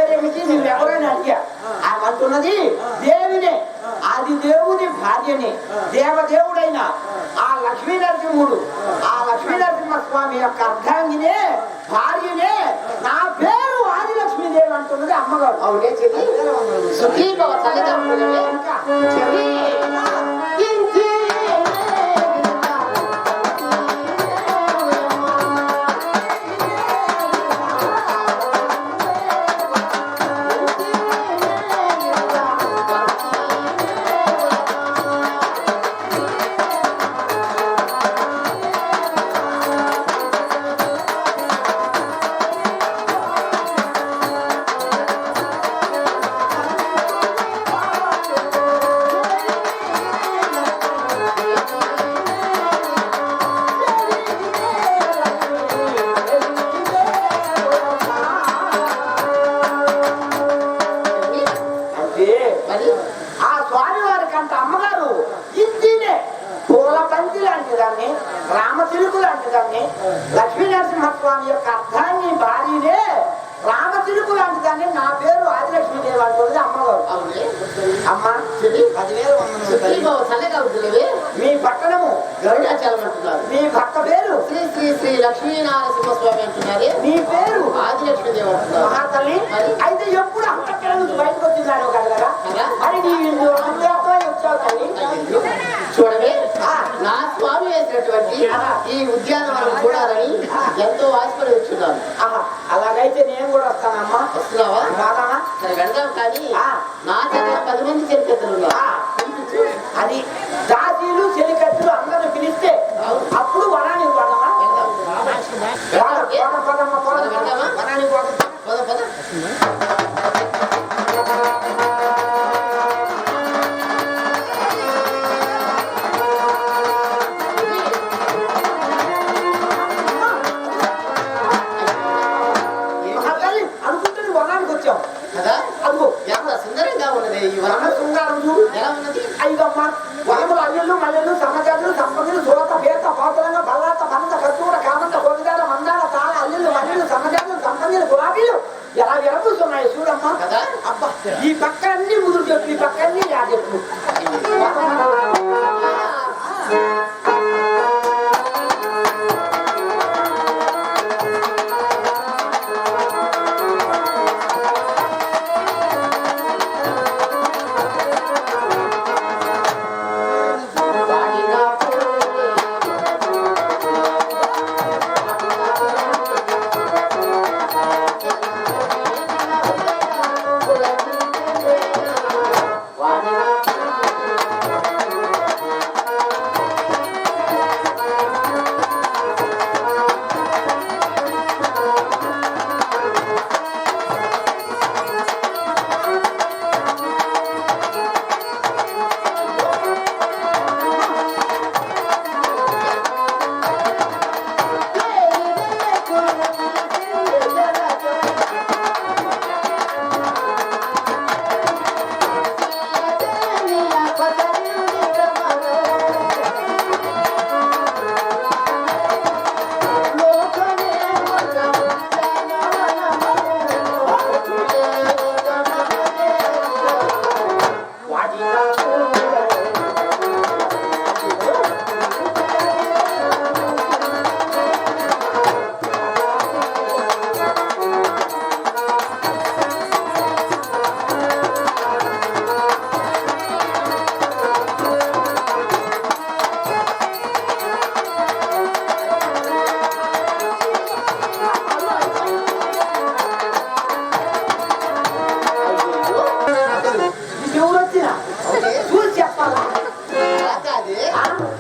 పేరేమిటి నువ్వు ఎవరైనా అడిగా అంటున్నది దేవినే, అది దేవుని భార్యనే, దేవదేవుడైన ఆ లక్ష్మీ నరసింహుడు, ఆ లక్ష్మీ నరసింహ స్వామి యొక్క అర్ధాంగినే భార్యనే, నా పేరు ఆదిలక్ష్మీదేవి అంటున్నది అమ్మగారు. అవునే చెల్లి సుఖీభవ ఆ స్వామి వారికి అంత అమ్మగారు ఇంటినే పూల బంతి లాంటి దాన్ని, రామచిలుకు లాంటి దాన్ని, లక్ష్మీ నరసింహస్వామి యొక్క అర్థాన్ని భార్యనే రామచిలుకు లాంటి దాన్ని, నా పేరు ఆదిలక్ష్మీదేవి అంటుంది అమ్మగారు. అమ్మ మీ పట్టణము గరుడాచలం అంటున్నారు, మీ భర్త పేరు శ్రీ శ్రీ శ్రీ లక్ష్మీనారసింహస్వామి అంటున్నారు, మీ పేరు ఆదిలక్ష్మీదేవి అంటున్నారు. మహాతల్లి అయితే ఎప్పుడు అంతక్కడ నుంచి బయటకు వచ్చినాడు కదా, మరి వచ్చావు తల్లి. చూడవే నా స్వామి వేసినటువంటి ఈ ఉద్యానవనం చూడాలని ఎంతో ఆశపడి వచ్చున్నాను. అలాగైతే నేను కూడా వస్తానమ్మా. వస్తున్నావా? రాదామా? సరే వెళ్దాం. కానీ నా దగ్గర 10 మంది చెలికత్తెలు అది దాసీలు చెలికత్తెలు అందరూ పిలిస్తే అప్పుడు వనానికి పోదామా? వనానికి పోదాం. సుందరంగా ఉన్నది ఈ వన శృంగారం ఎలా ఉన్నది? ఐదమ్మ వనములు అల్లుళ్ళు మల్లెలు సమ్మజాతులు సంపంగులు సోత పేత పాతులంగా బల్లాత బంద కర్పూర కామంత గోవిదాల మందాల తాళ అల్లుళ్ళు మల్లెలు సమ్మజాతులు సంపంగులు గులాబీలు ఎలా విరపుస్తున్నాయి చూడమ్మా. కదా అబ్బా ఈ పక్క అన్ని ముదురు చెట్లు, ఈ పక్క అన్ని యా చెట్లు.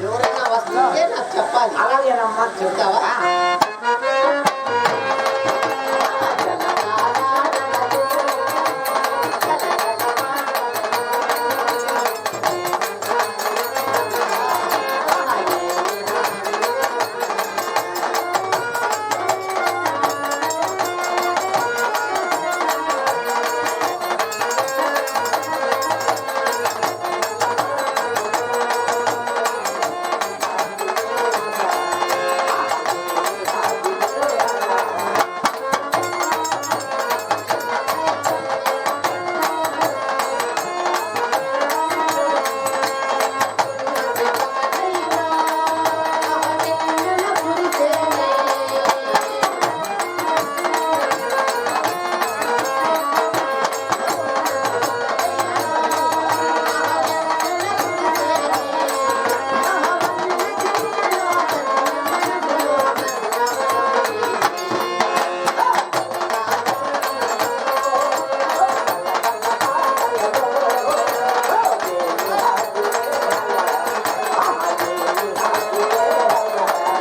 ఎవరైనా వస్తుంటే నాకు చెప్పాలి. అలాగేనమ్మా చెప్తావా?